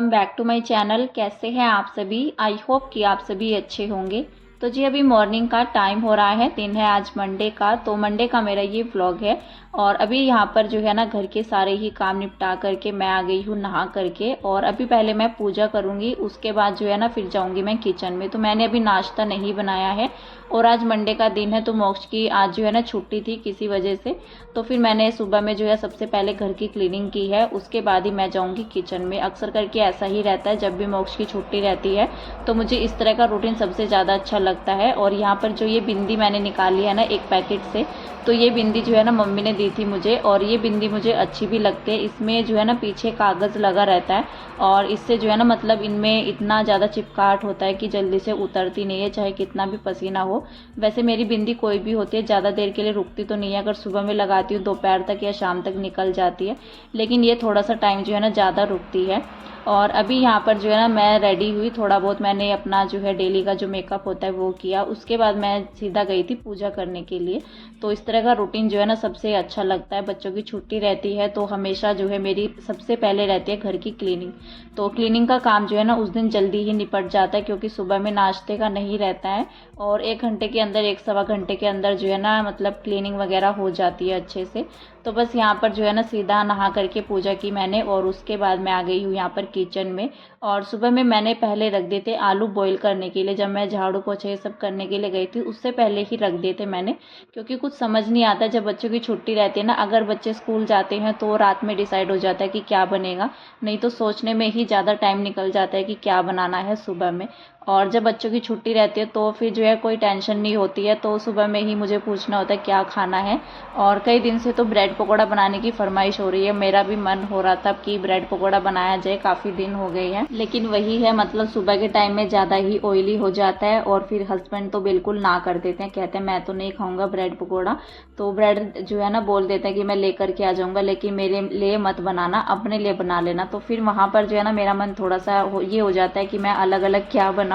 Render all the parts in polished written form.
Welcome back to my channel. कैसे हैं आप सभी? आई होप कि आप सभी अच्छे होंगे। तो जी अभी मॉर्निंग का टाइम हो रहा है, दिन है आज मंडे का। तो मंडे का मेरा ये व्लॉग है और अभी यहाँ पर जो है ना घर के सारे ही काम निपटा करके मैं आ गई हूँ नहा करके। और अभी पहले मैं पूजा करूँगी, उसके बाद जो है ना फिर जाऊँगी मैं किचन में। तो मैंने अभी नाश्ता नहीं बनाया है और आज मंडे का दिन है तो मोक्ष की आज जो है ना छुट्टी थी किसी वजह से। तो फिर मैंने सुबह में जो है सबसे पहले घर की क्लीनिंग की है, उसके बाद ही मैं जाऊँगी किचन में। अक्सर करके ऐसा ही रहता है, जब भी मोक्ष की छुट्टी रहती है तो मुझे इस तरह का रूटीन सबसे ज़्यादा अच्छा लगता है। और यहाँ पर जो ये बिंदी मैंने निकाली है ना एक पैकेट से, तो ये बिंदी जो है ना मम्मी ने दी थी मुझे और ये बिंदी मुझे अच्छी भी लगती है। इसमें जो है ना पीछे कागज़ लगा रहता है और इससे जो है ना मतलब इनमें इतना ज़्यादा चिपकाहट होता है कि जल्दी से उतरती नहीं है, चाहे कितना भी पसीना हो। वैसे मेरी बिंदी कोई भी होती है, ज़्यादा देर के लिए रुकती तो नहीं है। अगर सुबह में लगाती हूँ दोपहर तक या शाम तक निकल जाती है, लेकिन ये थोड़ा सा टाइम जो है ना ज़्यादा रुकती है। और अभी यहाँ पर जो है ना मैं रेडी हुई, थोड़ा बहुत मैंने अपना जो है डेली का जो मेकअप होता है वो किया, उसके बाद मैं सीधा गई थी पूजा करने के लिए। तो इस तरह का रूटीन जो है ना सबसे अच्छा लगता है। बच्चों की छुट्टी रहती है तो हमेशा जो है मेरी सबसे पहले रहती है घर की क्लीनिंग। तो क्लीनिंग का काम जो है ना उस दिन जल्दी ही निपट जाता है, क्योंकि सुबह में नाश्ते का नहीं रहता है और 1 घंटे के अंदर 1 सवा घंटे के अंदर जो है ना मतलब क्लीनिंग वगैरह हो जाती है अच्छे से। तो बस यहाँ पर जो है ना सीधा नहा करके पूजा की मैंने और उसके बाद मैं आ गई हूँ यहाँ पर किचन में। और सुबह में मैंने पहले रख दिए थे आलू बॉईल करने के लिए, जब मैं झाड़ू पोछा ये सब करने के लिए गई थी उससे पहले ही रख दिए थे मैंने, क्योंकि कुछ समझ नहीं आता जब बच्चों की छुट्टी रहती है ना। अगर बच्चे स्कूल जाते हैं तो रात में डिसाइड हो जाता है कि क्या बनेगा, नहीं तो सोचने में ही ज़्यादा टाइम निकल जाता है कि क्या बनाना है सुबह में। और जब बच्चों की छुट्टी रहती है तो फिर जो है कोई टेंशन नहीं होती है, तो सुबह में ही मुझे पूछना होता है क्या खाना है। और कई दिन से तो ब्रेड पकौड़ा बनाने की फरमाइश हो रही है, मेरा भी मन हो रहा था कि ब्रेड पकौड़ा बनाया जाए, काफ़ी दिन हो गए हैं। लेकिन वही है, मतलब सुबह के टाइम में ज़्यादा ही ऑयली हो जाता है और फिर हस्बैंड तो बिल्कुल ना कर देते हैं, कहते हैं मैं तो नहीं खाऊंगा ब्रेड पकौड़ा। तो ब्रेड जो है ना बोल देते हैं कि मैं लेकर के आ जाऊँगा, लेकिन मेरे लिए मत बनाना, अपने लिए बना लेना। तो फिर वहाँ पर जो है ना मेरा मन थोड़ा सा ये हो जाता है कि मैं अलग अलग क्या बनाऊँ।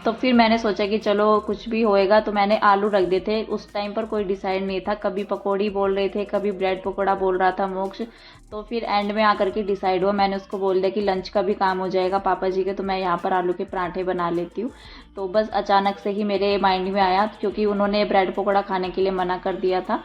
तो फिर मैंने सोचा कि चलो कुछ भी होएगा। तो मैंने आलू रख दिए थे, उस टाइम पर कोई डिसाइड नहीं था, कभी पकौड़ी बोल रहे थे कभी ब्रेड पकौड़ा बोल रहा था मोक्ष। तो फिर एंड में आकर के डिसाइड हुआ, मैंने उसको बोल दिया कि लंच का भी काम हो जाएगा पापा जी के, तो मैं यहाँ पर आलू के पराठे बना लेती हूँ। तो बस अचानक से ही मेरे माइंड में आया, क्योंकि उन्होंने ब्रेड पकौड़ा खाने के लिए मना कर दिया था।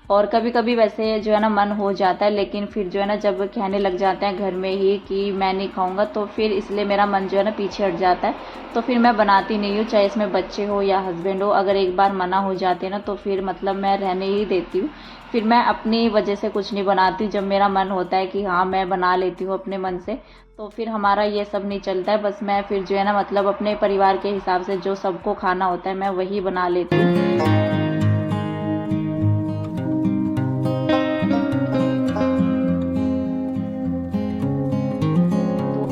और कभी कभी वैसे जो है ना मन हो जाता है, लेकिन फिर जो है ना जब कहने लग जाते हैं घर में ही कि मैं नहीं खाऊंगा, तो फिर इसलिए मेरा मन जो है ना पीछे हट जाता है। तो फिर मैं बनाती नहीं हूँ, चाहे इसमें बच्चे हो या हस्बैंड हो। अगर एक बार मना हो जाते हैं ना तो फिर मतलब मैं रहने ही देती हूँ। फिर मैं अपनी वजह से कुछ नहीं बनाती, जब मेरा मन होता है कि हाँ मैं बना लेती हूँ अपने मन से, तो फिर हमारा ये सब नहीं चलता है। बस मैं फिर जो है ना मतलब अपने परिवार के हिसाब से जो सबको खाना होता है मैं वही बना लेती हूँ।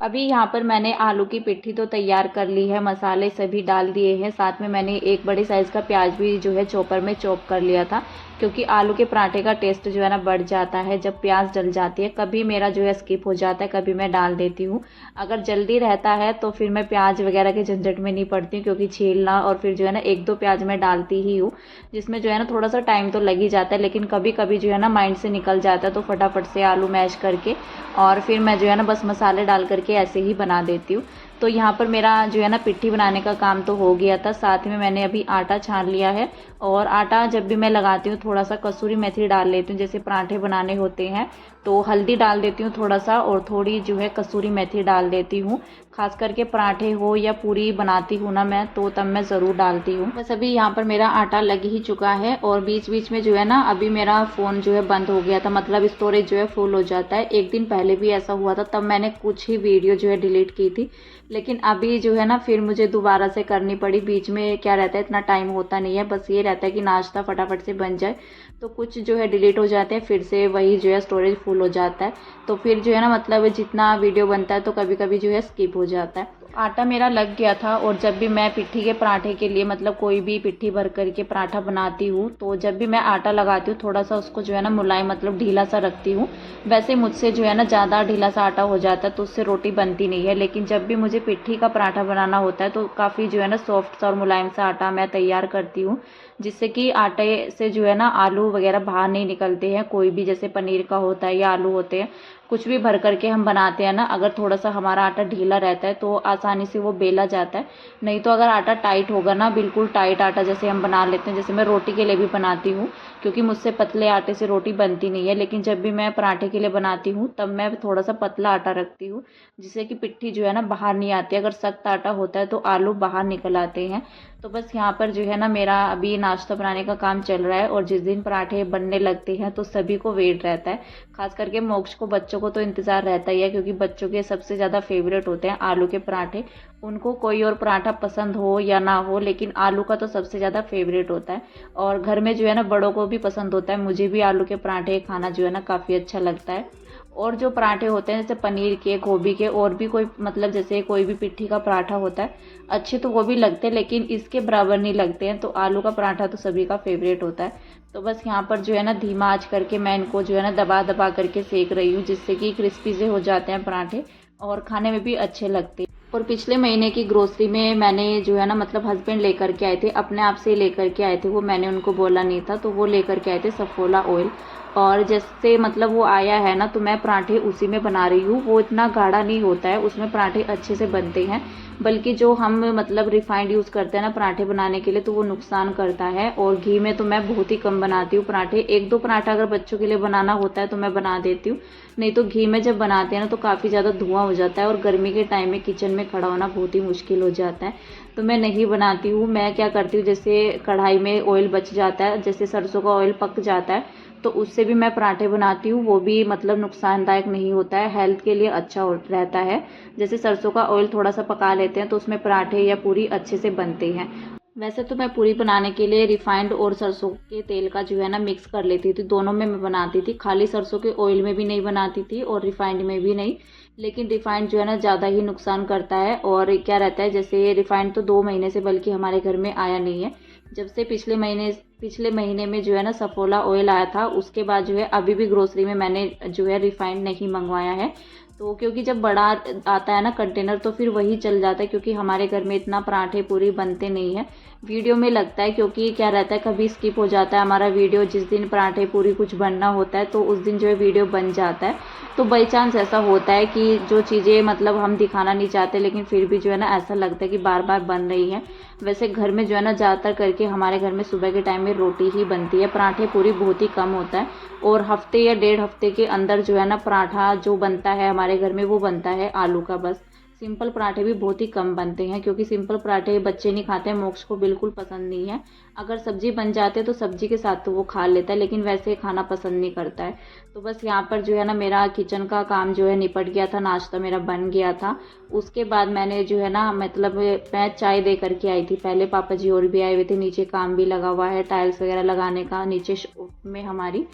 अभी यहाँ पर मैंने आलू की पिट्ठी तो तैयार कर ली है, मसाले सभी डाल दिए हैं, साथ में मैंने एक बड़े साइज़ का प्याज भी जो है चॉपर में चॉप कर लिया था, क्योंकि आलू के पराठे का टेस्ट जो है ना बढ़ जाता है जब प्याज डल जाती है। कभी मेरा जो है स्किप हो जाता है, कभी मैं डाल देती हूँ। अगर जल्दी रहता है तो फिर मैं प्याज वगैरह के झंझट में नहीं पड़ती हूँ, क्योंकि छीलना और फिर जो है ना 1-2 प्याज मैं डालती ही हूँ, जिसमें जो है ना थोड़ा सा टाइम तो लग ही जाता है। लेकिन कभी कभी जो है ना माइंड से निकल जाता है, तो फटाफट से आलू मैश करके और फिर मैं जो है ना बस मसाले डाल करके ऐसे ही बना देती हूँ। तो यहाँ पर मेरा जो है ना पिट्ठी बनाने का काम तो हो गया था, साथ में मैंने अभी आटा छान लिया है। और आटा जब भी मैं लगाती हूँ थोड़ा सा कसूरी मेथी डाल लेती हूँ, जैसे पराठे बनाने होते हैं तो हल्दी डाल देती हूँ थोड़ा सा, और थोड़ी जो है कसूरी मेथी डाल देती हूँ। खास करके पराठे हो या पूरी बनाती हूँ ना मैं, तो तब मैं ज़रूर डालती हूँ। बस अभी यहाँ पर मेरा आटा लग ही चुका है और बीच बीच में जो है ना अभी मेरा फ़ोन जो है बंद हो गया था, मतलब स्टोरेज जो है फुल हो जाता है। एक दिन पहले भी ऐसा हुआ था, तब मैंने कुछ ही वीडियो जो है डिलीट की थी, लेकिन अभी जो है ना फिर मुझे दोबारा से करनी पड़ी। बीच में क्या रहता है, इतना टाइम होता नहीं है, बस ये रहता है कि नाश्ता फटाफट से बन जाए, तो कुछ जो है डिलीट हो जाते हैं, फिर से वही जो है स्टोरेज फुल हो जाता है। तो फिर जो है ना मतलब जितना वीडियो बनता है तो कभी कभी जो है स्किप हो जाता है। आटा मेरा लग गया था और जब भी मैं पिट्ठी के पराठे के लिए मतलब कोई भी पिट्ठी भर करके पराठा बनाती हूँ, तो जब भी मैं आटा लगाती हूँ थोड़ा सा उसको जो है ना मुलायम मतलब ढीला सा रखती हूँ। वैसे मुझसे जो है ना ज़्यादा ढीला सा आटा हो जाता है तो उससे रोटी बनती नहीं है, लेकिन जब भी मुझे पिट्ठी का पराठा बनाना होता है तो काफ़ी जो है ना सॉफ्ट सा और मुलायम सा आटा मैं तैयार करती हूँ, जिससे कि आटे से जो है ना आलू वगैरह बाहर नहीं निकलते हैं, कोई भी जैसे पनीर का होता है या आलू होते हैं। कुछ भी भर करके हम बनाते हैं ना, अगर थोड़ा सा हमारा आटा ढीला रहता है तो आसानी से वो बेला जाता है। नहीं तो अगर आटा टाइट होगा ना, बिल्कुल टाइट आटा जैसे हम बना लेते हैं, जैसे मैं रोटी के लिए भी बनाती हूँ, क्योंकि मुझसे पतले आटे से रोटी बनती नहीं है, लेकिन जब भी मैं पराठे के लिए बनाती हूँ तब मैं थोड़ा सा पतला आटा रखती हूँ, जिससे कि पिट्ठी जो है ना बाहर नहीं आती। अगर सख्त आटा होता है तो आलू बाहर निकल आते हैं। तो बस यहाँ पर जो है ना मेरा अभी नाश्ता बनाने का काम चल रहा है, और जिस दिन पराठे बनने लगते हैं तो सभी को वेट रहता है, खास करके मोक्ष को, बच्चों को तो इंतज़ार रहता ही है, क्योंकि बच्चों के सबसे ज़्यादा फेवरेट होते हैं आलू के पराठे। उनको कोई और पराठा पसंद हो या ना हो, लेकिन आलू का तो सबसे ज़्यादा फेवरेट होता है। और घर में जो है ना बड़ों को भी पसंद होता है, मुझे भी आलू के पराठे खाना जो है ना काफ़ी अच्छा लगता है। और जो पराठे होते हैं जैसे पनीर के, गोभी के, और भी कोई मतलब जैसे कोई भी पिट्ठी का पराठा होता है, अच्छे तो वो भी लगते हैं, लेकिन इसके बराबर नहीं लगते हैं। तो आलू का पराठा तो सभी का फेवरेट होता है। तो बस यहाँ पर जो है ना धीमा आंच करके मैं इनको जो है ना दबा दबा करके सेक रही हूँ, जिससे कि क्रिस्पी से हो जाते हैं पराठे और खाने में भी अच्छे लगते हैं। और पिछले महीने की ग्रोसरी में मैंने जो है ना मतलब हस्बैंड लेकर के आए थे, अपने आप से लेकर के आए थे वो, मैंने उनको बोला नहीं था, तो वो लेकर के आए थे सफोला ऑयल। और जैसे मतलब वो आया है ना, तो मैं पराठे उसी में बना रही हूँ। वो इतना गाढ़ा नहीं होता है, उसमें पराठे अच्छे से बनते हैं। बल्कि जो हम मतलब रिफाइंड यूज़ करते हैं ना पराठे बनाने के लिए, तो वो नुकसान करता है। और घी में तो मैं बहुत ही कम बनाती हूँ पराठे। एक दो पराठा अगर बच्चों के लिए बनाना होता है तो मैं बना देती हूँ, नहीं तो घी में जब बनाते हैं ना तो काफ़ी ज़्यादा धुआं हो जाता है, और गर्मी के टाइम में किचन में खड़ा होना बहुत ही मुश्किल हो जाता है। तो मैं नहीं बनाती हूँ। मैं क्या करती हूँ, जैसे कढ़ाई में ऑयल बच जाता है, जैसे सरसों का ऑयल पक जाता है, तो उससे भी मैं पराठे बनाती हूँ। वो भी मतलब नुकसानदायक नहीं होता है, हेल्थ के लिए अच्छा रहता है। जैसे सरसों का ऑयल थोड़ा सा पका लेते हैं तो उसमें पराठे या पूरी अच्छे से बनते हैं। वैसे तो मैं पूरी बनाने के लिए रिफाइंड और सरसों के तेल का जो है ना मिक्स कर लेती थी, दोनों में मैं बनाती थी। खाली सरसों के ऑयल में भी नहीं बनाती थी और रिफाइंड में भी नहीं। लेकिन रिफाइंड जो है ना ज़्यादा ही नुकसान करता है। और क्या रहता है, जैसे रिफाइंड तो 2 महीने से बल्कि हमारे घर में आया नहीं है। जब से पिछले महीने में जो है ना सफोला ऑयल आया था, उसके बाद जो है अभी भी ग्रोसरी में मैंने जो है रिफाइंड नहीं मंगवाया है। तो क्योंकि जब बड़ा आता है ना कंटेनर तो फिर वही चल जाता है, क्योंकि हमारे घर में इतना पराठे पूरी बनते नहीं है। वीडियो में लगता है, क्योंकि क्या रहता है कभी स्किप हो जाता है हमारा वीडियो, जिस दिन पराठे पूरी कुछ बनना होता है तो उस दिन जो है वीडियो बन जाता है। तो बाई चांस ऐसा होता है कि जो चीज़ें मतलब हम दिखाना नहीं चाहते, लेकिन फिर भी जो है ना ऐसा लगता है कि बार बार बन रही है। वैसे घर में जो है ना ज़्यादातर करके हमारे घर में सुबह के टाइम में रोटी ही बनती है, पराठे पूरी बहुत ही कम होता है। और हफ्ते या 1.5 हफ्ते के अंदर जो है ना पराठा जो बनता है हमारे घर में वो बनता है आलू का बस। सिंपल पराठे भी बहुत ही कम बनते हैं, क्योंकि सिंपल पराठे बच्चे नहीं खाते हैं, मोक्ष को बिल्कुल पसंद नहीं है। अगर सब्जी बन जाते तो सब्जी के साथ तो वो खा लेता है, लेकिन वैसे खाना पसंद नहीं करता है। तो बस यहाँ पर जो है ना मेरा किचन का काम जो है निपट गया था, नाश्ता मेरा बन गया था। उसके बाद मैंने जो है ना मतलब मैं चाय दे करके आई थी। पहले पापा जी और भी आए हुए थे, नीचे काम भी लगा हुआ है टाइल्स वगैरह लगाने का नीचे में हमारी।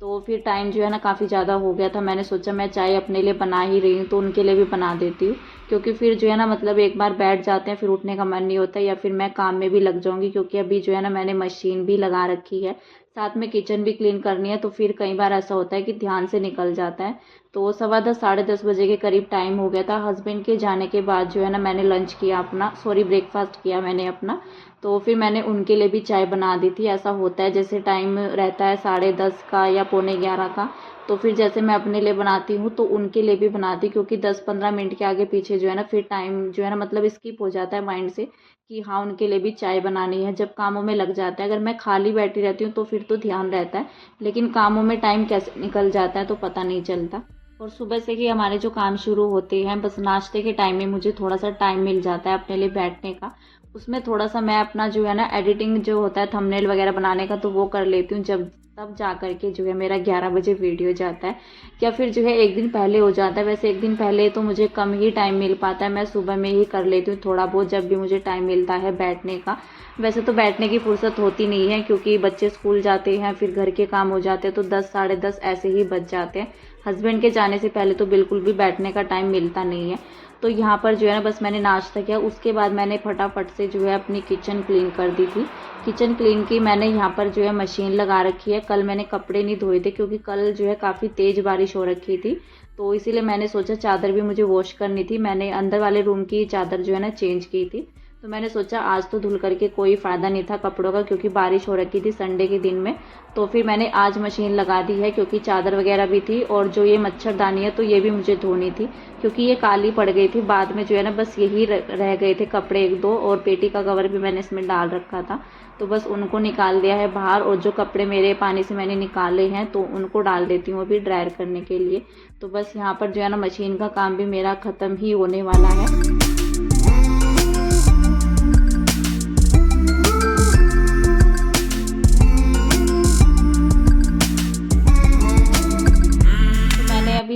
तो फिर टाइम जो है ना काफ़ी ज़्यादा हो गया था, मैंने सोचा मैं चाय अपने लिए बना ही रही हूँ तो उनके लिए भी बना देती हूँ। क्योंकि फिर जो है ना मतलब एक बार बैठ जाते हैं फिर उठने का मन नहीं होता, या फिर मैं काम में भी लग जाऊँगी, क्योंकि अभी जो है ना मैंने मशीन भी लगा रखी है, साथ में किचन भी क्लीन करनी है। तो फिर कई बार ऐसा होता है कि ध्यान से निकल जाता है। तो 10:15 10:30 बजे के करीब टाइम हो गया था। हस्बैंड के जाने के बाद जो है ना मैंने लंच किया अपना, सॉरी ब्रेकफास्ट किया मैंने अपना। तो फिर मैंने उनके लिए भी चाय बना दी थी। ऐसा होता है जैसे टाइम रहता है 10:30 का या 10:45 का, तो फिर जैसे मैं अपने लिए बनाती हूँ तो उनके लिए भी बनाती, क्योंकि 10-15 मिनट के आगे पीछे जो है ना फिर टाइम जो है ना मतलब स्किप हो जाता है माइंड से कि हाँ उनके लिए भी चाय बनानी है। जब कामों में लग जाता है, अगर मैं खाली बैठी रहती हूँ तो फिर तो ध्यान रहता है, लेकिन कामों में टाइम कैसे निकल जाता है तो पता नहीं चलता। और सुबह से ही हमारे जो काम शुरू होते हैं, बस नाश्ते के टाइम में मुझे थोड़ा सा टाइम मिल जाता है अपने लिए बैठने का। उसमें थोड़ा सा मैं अपना जो है ना एडिटिंग जो होता है थंबनेल वगैरह बनाने का, तो वो कर लेती हूँ। जब तब जा कर के जो है मेरा 11 बजे वीडियो जाता है, या फिर जो है एक दिन पहले हो जाता है। वैसे एक दिन पहले तो मुझे कम ही टाइम मिल पाता है, मैं सुबह में ही कर लेती हूँ थोड़ा बहुत, जब भी मुझे टाइम मिलता है बैठने का। वैसे तो बैठने की फुर्सत होती नहीं है, क्योंकि बच्चे स्कूल जाते हैं, फिर घर के काम हो जाते हैं, तो 10 10:30 ऐसे ही बज जाते हैं। हस्बैंड के जाने से पहले तो बिल्कुल भी बैठने का टाइम मिलता नहीं है। तो यहाँ पर जो है ना बस मैंने नाश्ता किया, उसके बाद मैंने फटाफट से जो है अपनी किचन क्लीन कर दी थी। किचन क्लीन की मैंने यहाँ पर जो है मशीन लगा रखी है। कल मैंने कपड़े नहीं धोए थे, क्योंकि कल जो है काफ़ी तेज़ बारिश हो रखी थी, तो इसीलिए मैंने सोचा चादर भी मुझे वॉश करनी थी। मैंने अंदर वाले रूम की चादर जो है ना चेंज की थी, तो मैंने सोचा आज तो धुल करके कोई फ़ायदा नहीं था कपड़ों का, क्योंकि बारिश हो रखी थी संडे के दिन में। तो फिर मैंने आज मशीन लगा दी है, क्योंकि चादर वगैरह भी थी और जो ये मच्छरदानी है तो ये भी मुझे धोनी थी, क्योंकि ये काली पड़ गई थी। बाद में जो है ना बस यही रह गए थे कपड़े एक दो, और पेटी का कवर भी मैंने इसमें डाल रखा था, तो बस उनको निकाल दिया है बाहर। और जो कपड़े मेरे पानी से मैंने निकाले हैं तो उनको डाल देती हूँ अभी ड्रायर करने के लिए। तो बस यहाँ पर जो है ना मशीन का काम भी मेरा ख़त्म ही होने वाला है।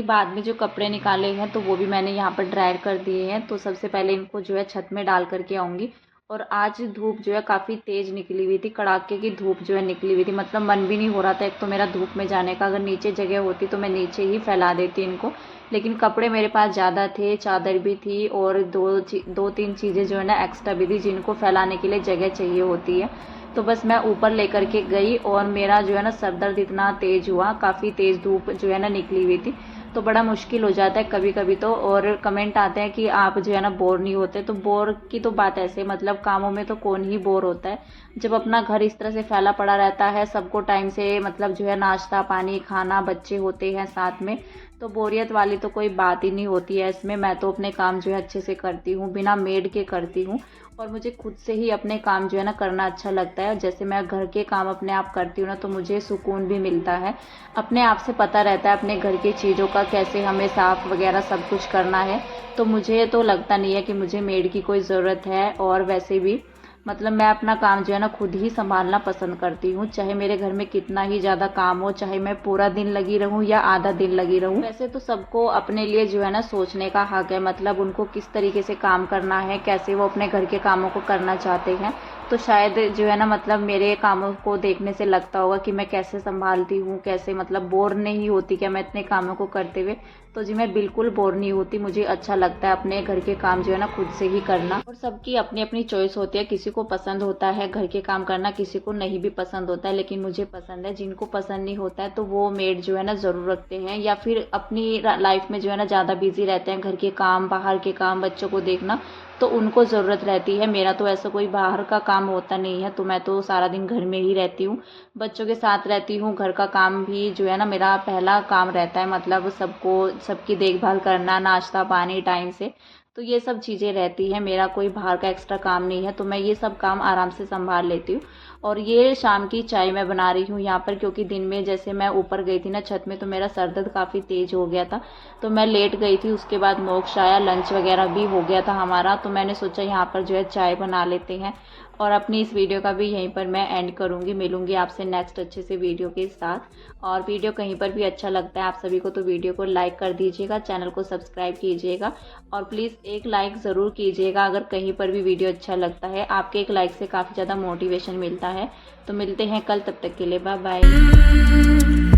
बाद में जो कपड़े निकाले हैं तो वो भी मैंने यहाँ पर ड्रायर कर दिए हैं। तो सबसे पहले इनको जो है छत में डाल करके आऊँगी। और आज धूप जो है काफ़ी तेज़ निकली हुई थी, कड़ाके की धूप जो है निकली हुई थी, मतलब मन भी नहीं हो रहा था एक तो मेरा धूप में जाने का। अगर नीचे जगह होती तो मैं नीचे ही फैला देती इनको, लेकिन कपड़े मेरे पास ज़्यादा थे, चादर भी थी और दो तीन चीज़ें जो है ना एक्स्ट्रा भी थी जिनको फैलाने के लिए जगह चाहिए होती है। तो बस मैं ऊपर लेकर के गई और मेरा जो है ना सर दर्द इतना तेज़ हुआ, काफ़ी तेज़ धूप जो है ना निकली हुई थी, तो बड़ा मुश्किल हो जाता है कभी कभी तो। और कमेंट आते हैं कि आप जो है ना बोर नहीं होते, तो बोर की तो बात ऐसे, मतलब कामों में तो कौन ही बोर होता है जब अपना घर इस तरह से फैला पड़ा रहता है, सबको टाइम से मतलब जो है नाश्ता पानी खाना, बच्चे होते हैं साथ में, तो बोरियत वाली तो कोई बात ही नहीं होती है इसमें। मैं तो अपने काम जो है अच्छे से करती हूँ, बिना मेड के करती हूँ, और मुझे खुद से ही अपने काम जो है ना करना अच्छा लगता है। जैसे मैं घर के काम अपने आप करती हूँ ना तो मुझे सुकून भी मिलता है, अपने आप से पता रहता है अपने घर की चीज़ों का कैसे हमें साफ़ वगैरह सब कुछ करना है। तो मुझे तो लगता नहीं है कि मुझे मेड की कोई ज़रूरत है। और वैसे भी मतलब मैं अपना काम जो है ना खुद ही संभालना पसंद करती हूँ, चाहे मेरे घर में कितना ही ज़्यादा काम हो, चाहे मैं पूरा दिन लगी रहूँ या आधा दिन लगी रहूँ। वैसे तो सबको अपने लिए जो है ना सोचने का हक है, मतलब उनको किस तरीके से काम करना है, कैसे वो अपने घर के कामों को करना चाहते हैं। तो शायद जो है ना मतलब मेरे कामों को देखने से लगता होगा कि मैं कैसे संभालती हूँ, कैसे मतलब बोर नहीं होती क्या मैं इतने कामों को करते हुए। तो जी मैं बिल्कुल बोर नहीं होती, मुझे अच्छा लगता है अपने घर के काम जो है ना खुद से ही करना। और सबकी अपनी अपनी चॉइस होती है, किसी को पसंद होता है घर के काम करना, किसी को नहीं भी पसंद होता है, लेकिन मुझे पसंद है। जिनको पसंद नहीं होता है तो वो मेड जो है ना ज़रूर रखते हैं, या फिर अपनी लाइफ में जो है ना ज़्यादा बिजी रहते हैं, घर के काम बाहर के काम बच्चों को देखना, तो उनको ज़रूरत रहती है। मेरा तो ऐसा कोई बाहर का काम होता नहीं है, तो मैं तो सारा दिन घर में ही रहती हूँ, बच्चों के साथ रहती हूँ। घर का काम भी जो है ना मेरा पहला काम रहता है, मतलब सबकी देखभाल करना, नाश्ता पानी टाइम से, तो ये सब चीज़ें रहती हैं। मेरा कोई बाहर का एक्स्ट्रा काम नहीं है, तो मैं ये सब काम आराम से संभाल लेती हूँ। और ये शाम की चाय मैं बना रही हूँ यहाँ पर, क्योंकि दिन में जैसे मैं ऊपर गई थी ना छत में तो मेरा सर दर्द काफ़ी तेज़ हो गया था, तो मैं लेट गई थी। उसके बाद मोक्ष आया, लंच वगैरह भी हो गया था हमारा, तो मैंने सोचा यहाँ पर जो है चाय बना लेते हैं। और अपनी इस वीडियो का भी यहीं पर मैं एंड करूँगी, मिलूँगी आपसे नेक्स्ट अच्छे से वीडियो के साथ। और वीडियो कहीं पर भी अच्छा लगता है आप सभी को तो वीडियो को लाइक कर दीजिएगा, चैनल को सब्सक्राइब कीजिएगा, और प्लीज़ एक लाइक ज़रूर कीजिएगा अगर कहीं पर भी वीडियो अच्छा लगता है। आपके एक लाइक से काफ़ी ज़्यादा मोटिवेशन मिलता है। तो मिलते हैं कल, तब तक के लिए बाय बाय।